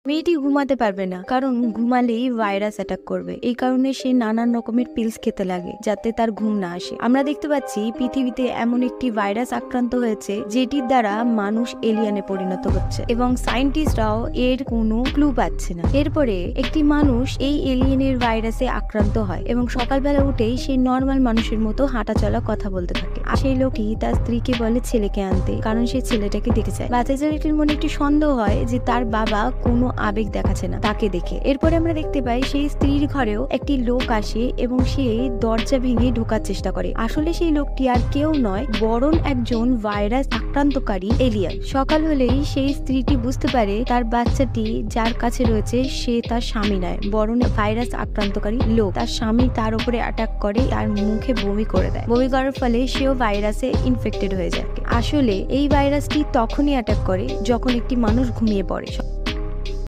মেয়েটি ঘুমাতে পারবে না, কারণ ঘুমালেই ভাইরাস অ্যাটাক করবে। এই কারণে সে নানান রকমের পিলস খেতে লাগে যাতে তার ঘুম না আসে। আমরা দেখতে পাচ্ছি পৃথিবীতে এমন একটি ভাইরাস আক্রান্ত হয়েছে যেটির দ্বারা মানুষ এলিয়েনে পরিণত হচ্ছে এবং সায়েন্টিস্টরাও এর কোনো ক্লু পাচ্ছে না। এরপরে একটি মানুষ এই এলিয়েনের ভাইরাসে আক্রান্ত হয় এবং সকালবেলা উঠেই সে নর্মাল মানুষের মতো হাঁটা চলা কথা বলতে থাকে। আর সেই লোকটি তার স্ত্রীকে বলে ছেলেকে আনতে, কারণ সে ছেলেটাকে দেখতে চায়। বাচ্চা ছেলেটির মনে একটি সন্দেহ হয় যে তার বাবা কোনো আবেগ দেখাচ্ছে না তাকে দেখে। এরপরে আমরা দেখতে পাই সেই স্ত্রীর ঘরেও একটি লোক আসে এবং সে দরজা ভেঙে ঢোকার চেষ্টা করে। আসলে সেই লোকটি আর কেউ নয়, বরং একজন ভাইরাস আক্রান্তকারী এলিয়েন। সকাল হলেই সেই স্ত্রীটি বুঝতে পারে তার বাচ্চাটি যার কাছে রয়েছে সে তার স্বামী নয়, বরং ভাইরাস আক্রান্তকারী লোক। তার স্বামী তার উপরে অ্যাটাক করে, তার মুখে বমি করে দেয়। বমি করার ফলে সেও ভাইরাসে ইনফেক্টেড হয়ে যায়। আসলে এই ভাইরাসটি তখনই অ্যাটাক করে যখন একটি মানুষ ঘুমিয়ে পড়ে।